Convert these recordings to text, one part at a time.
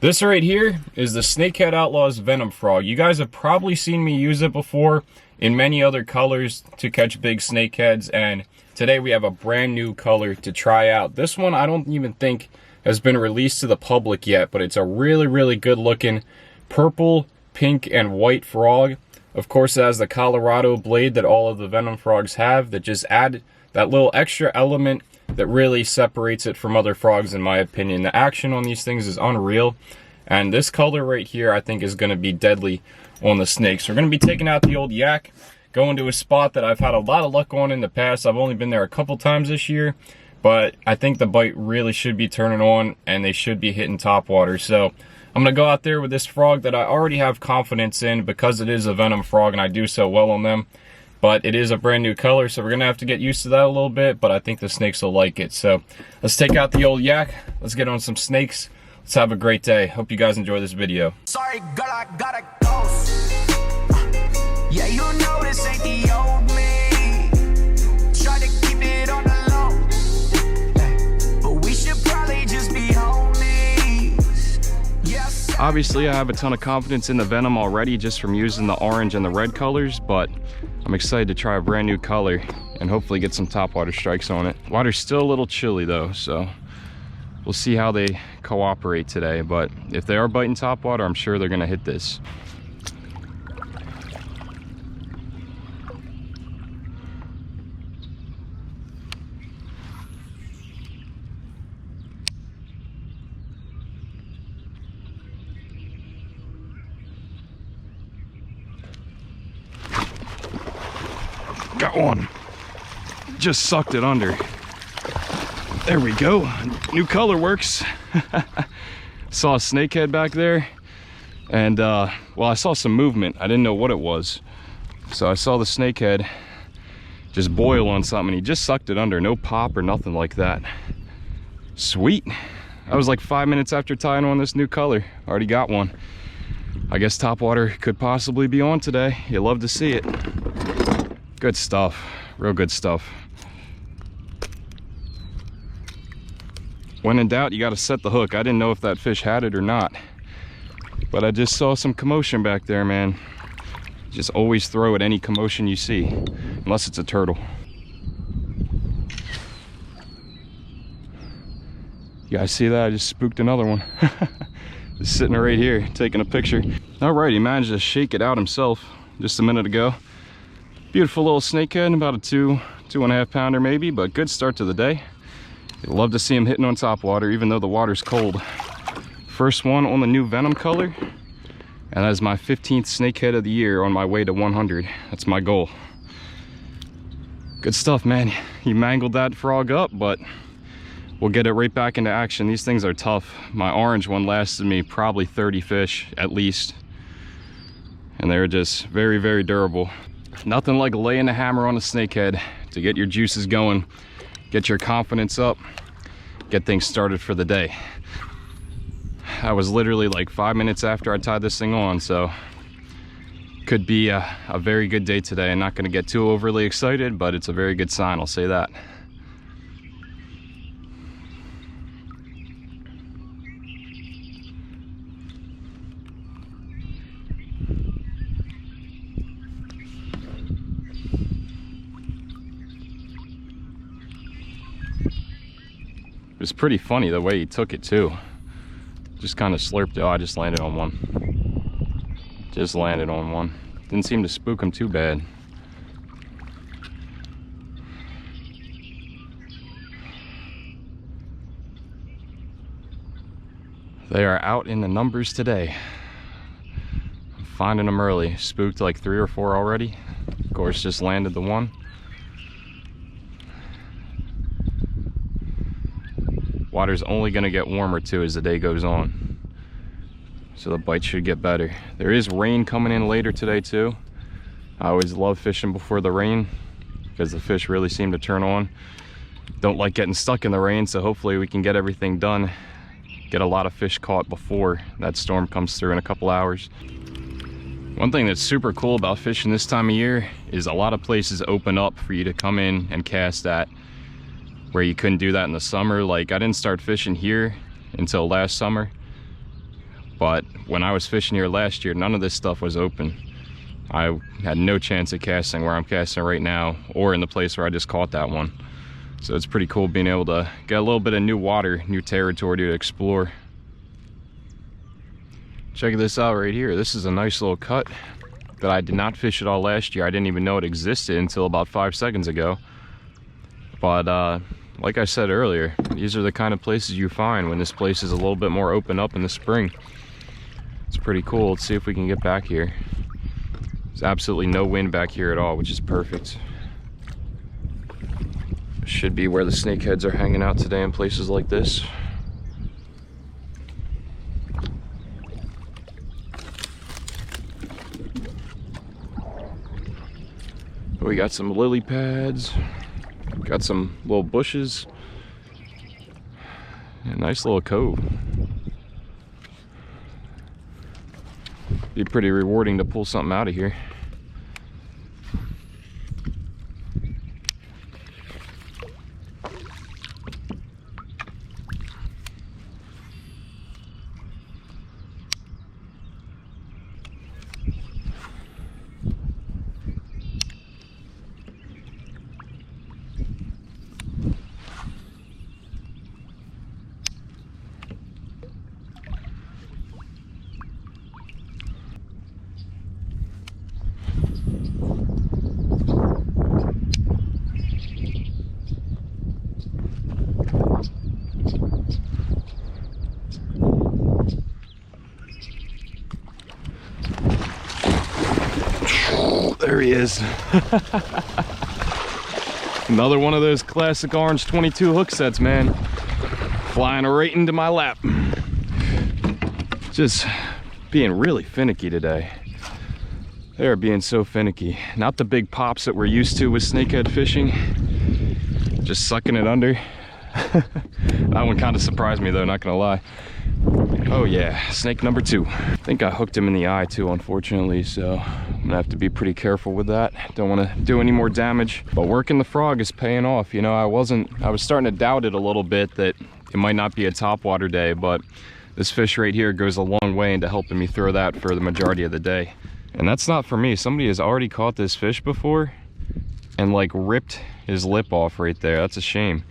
This right here is the Snakehead Outlawz Venom Frog. You guys have probably seen me use it before in many other colors to catch big snakeheads, and today we have a brand new color to try out. This one I don't even think has been released to the public yet, but it's a really good looking purple, pink, and white frog. Of course, it has the Colorado blade that all of the venom frogs have that just add that little extra element that really separates it from other frogs, in my opinion. The action on these things is unreal, and this color right here I think is going to be deadly on the snakes. We're going to be taking out the old yak, going to a spot that I've had a lot of luck on in the past. I've only been there a couple times this year, but I think the bite really should be turning on and they should be hitting top water. So I'm going to go out there with this frog that I already have confidence in because it is a venom frog and I do so well on them. But it is a brand new color, so we're going to have to get used to that a little bit, but I think the snakes will like it. So let's take out the old yak. Let's get on some snakes. Let's have a great day. Hope you guys enjoy this video. Sorry, girl, I gotta go. Yeah, you know this ain't the old me. Try to keep it on the low, but we should probably just be homies. Yes. Obviously, I have a ton of confidence in the venom already just from using the orange and the red colors, but I'm excited to try a brand new color and hopefully get some topwater strikes on it. Water's still a little chilly though, so we'll see how they cooperate today. But if they are biting topwater, I'm sure they're gonna hit this. Got one. Just sucked it under. There we go. New color works. Saw a snakehead back there, and well, I saw some movement. I didn't know what it was, so I saw the snakehead just boil on something. He just sucked it under. No pop or nothing like that. Sweet. I was like 5 minutes after tying on this new color. Already got one. I guess topwater could possibly be on today. You love to see it. Good stuff, real good stuff. When in doubt, you gotta set the hook. I didn't know if that fish had it or not, but I just saw some commotion back there, man. Just always throw at any commotion you see, unless it's a turtle. You guys see that? I just spooked another one. Just sitting right here, taking a picture. All right, he managed to shake it out himself just a minute ago. Beautiful little snakehead, about a 2.5 pounder maybe, but good start to the day. You'd love to see him hitting on top water, even though the water's cold. First one on the new venom color, and that is my 15th snakehead of the year on my way to 100. That's my goal. Good stuff, man. He mangled that frog up, but we'll get it right back into action. These things are tough. My orange one lasted me probably 30 fish at least, and they're just very durable. Nothing like laying a hammer on a snakehead to get your juices going, get your confidence up, get things started for the day. I was literally like 5 minutes after I tied this thing on, so could be a very good day today. I'm not going to get too overly excited, but it's a very good sign, I'll say that. It was pretty funny the way he took it too. Just kind of slurped it. Oh, I just landed on one. Just landed on one. Didn't seem to spook him too bad. They are out in the numbers today. I'm finding them early. Spooked like 3 or 4 already. Of course, just landed the one. Water's only going to get warmer too as the day goes on, so the bite should get better. There is rain coming in later today too. I always love fishing before the rain because the fish really seem to turn on. Don't like getting stuck in the rain, so hopefully we can get everything done, get a lot of fish caught before that storm comes through in a couple hours. One thing that's super cool about fishing this time of year is a lot of places open up for you to come in and cast at, where you couldn't do that in the summer. Like, I didn't start fishing here until last summer. But when I was fishing here last year, none of this stuff was open. I had no chance of casting where I'm casting right now, or in the place where I just caught that one. So it's pretty cool being able to get a little bit of new water, new territory to explore. Check this out right here. This is a nice little cut that I did not fish at all last year. I didn't even know it existed until about 5 seconds ago. But like I said earlier, these are the kind of places you find when this place is a little bit more open up in the spring. It's pretty cool. Let's see if we can get back here. There's absolutely no wind back here at all, which is perfect. Should be where the snakeheads are hanging out today in places like this. We got some lily pads, got some little bushes, a nice little cove. Be pretty rewarding to pull something out of here. There he is. Another one of those classic orange 22 hook sets, man. Flying right into my lap. Just being really finicky today. They're being so finicky. Not the big pops that we're used to with snakehead fishing. Just sucking it under. That one kind of surprised me though, not gonna lie. Oh yeah, snake number 2. I think I hooked him in the eye too, unfortunately, so I'm gonna have to be pretty careful with that. Don't want to do any more damage, but working the frog is paying off. You know, I was starting to doubt it a little bit that it might not be a topwater day, but this fish right here goes a long way into helping me throw that for the majority of the day. And that's not for me. Somebody has already caught this fish before and like ripped his lip off right there. That's a shame.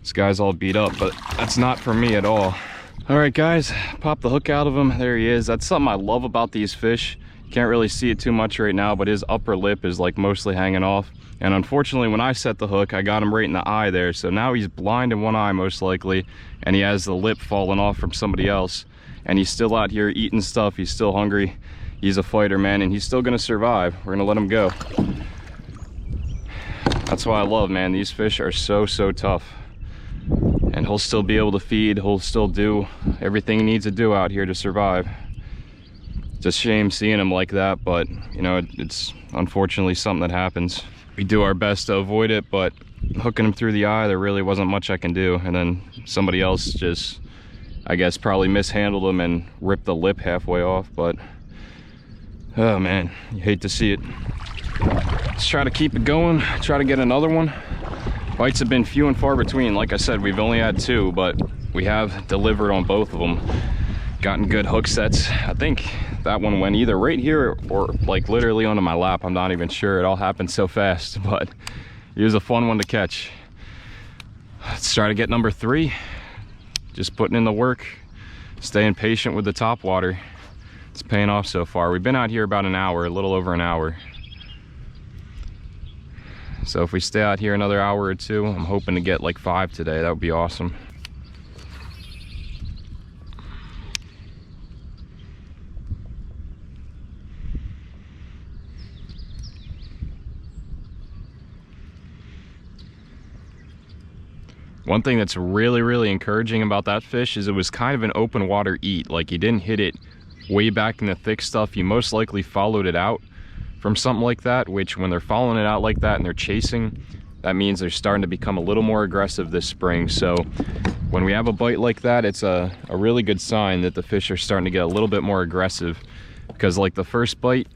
This guy's all beat up, but that's not for me at all. All right, guys, pop the hook out of him. There he is. That's something I love about these fish. You can't really see it too much right now, but his upper lip is like mostly hanging off. And unfortunately, when I set the hook, I got him right in the eye there. So now he's blind in one eye most likely, and he has the lip falling off from somebody else. And he's still out here eating stuff. He's still hungry. He's a fighter, man, and he's still gonna survive. We're gonna let him go. That's why I love, man. These fish are so tough. And he'll still be able to feed. He'll still do everything he needs to do out here to survive. It's a shame seeing him like that, but you know, it's unfortunately something that happens. We do our best to avoid it, but hooking him through the eye, there really wasn't much I can do. And then somebody else just, I guess, probably mishandled him and ripped the lip halfway off. But oh man, you hate to see it. Let's try to keep it going, try to get another one. Bites have been few and far between. Like I said, we've only had 2, but we have delivered on both of them. Gotten good hook sets. I think that one went either right here or like literally onto my lap. I'm not even sure. It all happened so fast, but it was a fun one to catch. Let's try to get number 3. Just putting in the work, staying patient with the top water. It's paying off so far. We've been out here about an hour, a little over an hour. So if we stay out here another hour or 2, I'm hoping to get like 5 today. That would be awesome. One thing that's really encouraging about that fish is it was kind of an open water eat. Like, you didn't hit it way back in the thick stuff. You most likely followed it out from something like that, which when they're following it out like that and they're chasing, that means they're starting to become a little more aggressive this spring. So when we have a bite like that, it's a really good sign that the fish are starting to get a little bit more aggressive. Because like the first bite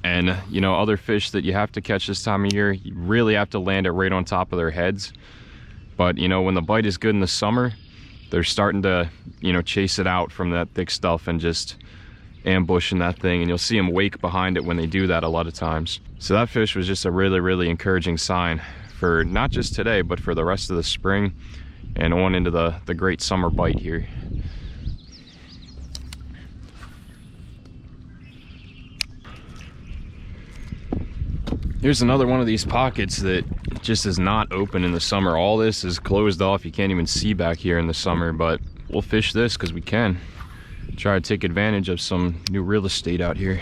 and, you know, other fish that you have to catch this time of year, you really have to land it right on top of their heads. But you know, when the bite is good in the summer, they're starting to, you know, chase it out from that thick stuff and just ambushing that thing, and you'll see them wake behind it when they do that a lot of times. So that fish was just a really encouraging sign for not just today, but for the rest of the spring and on into the great summer bite here. Here's another one of these pockets that just is not open in the summer. All this is closed off. You can't even see back here in the summer, but we'll fish this because we can. Try to take advantage of some new real estate out here.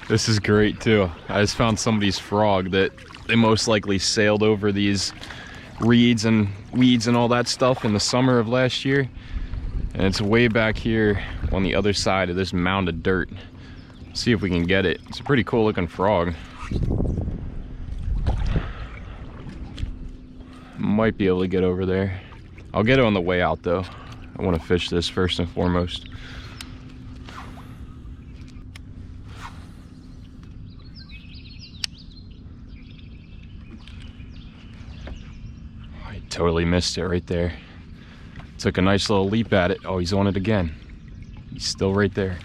This is great too. I just found somebody's frog that they most likely sailed over these reeds and weeds and all that stuff in the summer of last year. And it's way back here on the other side of this mound of dirt. See if we can get it. It's a pretty cool looking frog. Might be able to get over there. I'll get it on the way out though. I want to fish this first and foremost. I totally missed it right there. Took a nice little leap at it. Oh, he's on it again. He's still right there.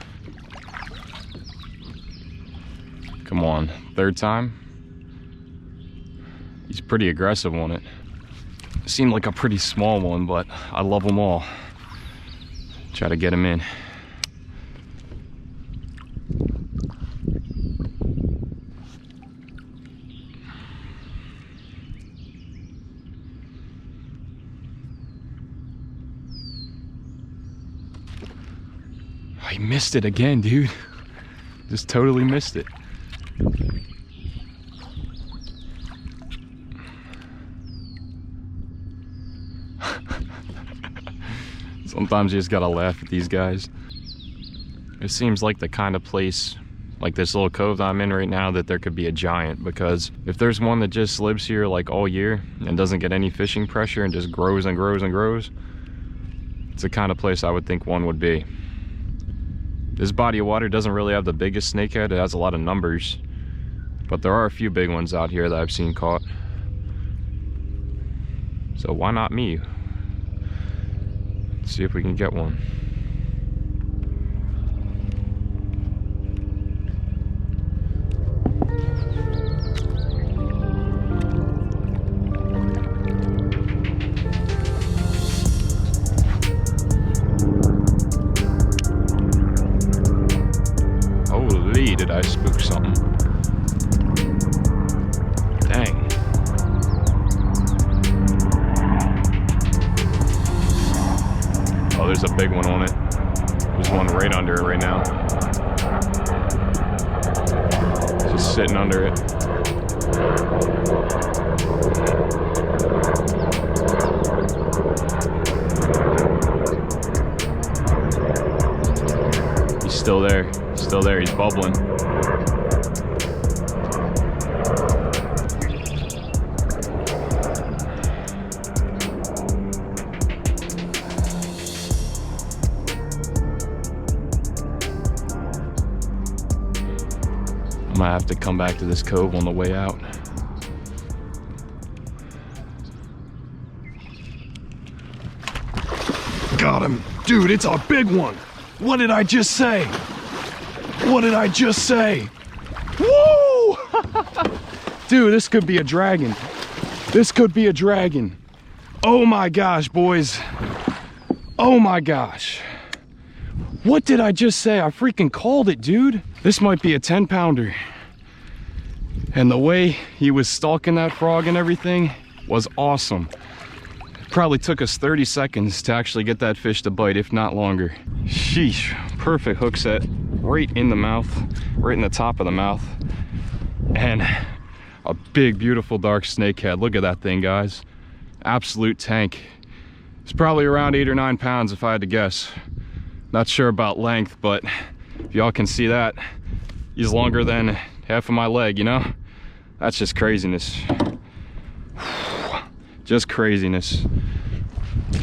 Come on, third time. He's pretty aggressive on it. Seemed like a pretty small one, but I love them all. Try to get him in. I missed it again, dude. Just totally missed it. Sometimes you just gotta laugh at these guys. It seems like the kind of place, like this little cove that I'm in right now, that there could be a giant, because if there's one that just lives here like all year and doesn't get any fishing pressure and just grows and grows and grows, it's the kind of place I would think one would be. This body of water doesn't really have the biggest snakehead. It has a lot of numbers, but there are a few big ones out here that I've seen caught. So why not me? Let's see if we can get one. Holy, did I spook something? Dang. Oh, there's a big one on it. There's one right under it right now. Just sitting under it. He's still there. Still there. He's bubbling. I might have to come back to this cove on the way out. Got him. Dude, it's a big one. What did I just say? What did I just say? Woo! Dude, this could be a dragon. This could be a dragon. Oh my gosh, boys. Oh my gosh. What did I just say? I freaking called it, dude. This might be a 10-pounder. And the way he was stalking that frog and everything was awesome. It probably took us 30 seconds to actually get that fish to bite, if not longer. Sheesh, perfect hook set, right in the mouth, right in the top of the mouth. And a big, beautiful dark snakehead. Look at that thing, guys. Absolute tank. It's probably around 8 or 9 pounds if I had to guess. Not sure about length, but if y'all can see that, he's longer than half of my leg, you know? That's just craziness. Just craziness.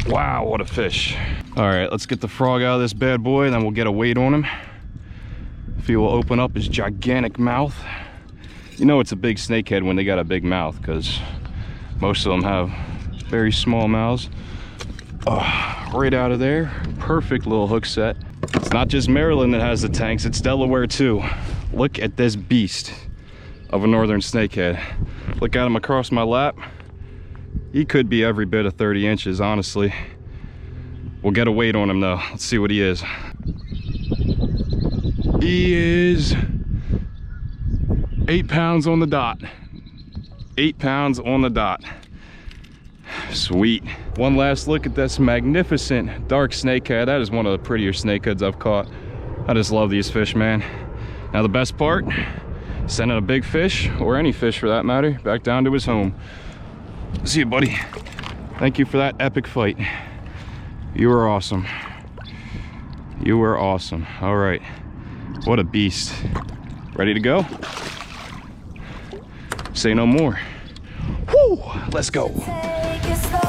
Wow, what a fish. All right, let's get the frog out of this bad boy, and then we'll get a weight on him. If he will open up his gigantic mouth. You know it's a big snakehead when they got a big mouth, because most of them have very small mouths. Oh, right out of there, perfect little hook set. It's not just Maryland that has the tanks, it's Delaware too. Look at this beast of a northern snakehead. Look at him across my lap. He could be every bit of 30 inches, honestly. We'll get a weight on him though. Let's see what he is. He is 8 pounds on the dot. 8 pounds on the dot. Sweet. One last look at this magnificent dark snakehead. That is one of the prettier snakeheads I've caught. I just love these fish, man. Now the best part, sending a big fish, or any fish for that matter, back down to his home. See you, buddy. Thank you for that epic fight. You were awesome. You were awesome. All right. What a beast. Ready to go? Say no more. Woo! Let's go. Take it slow.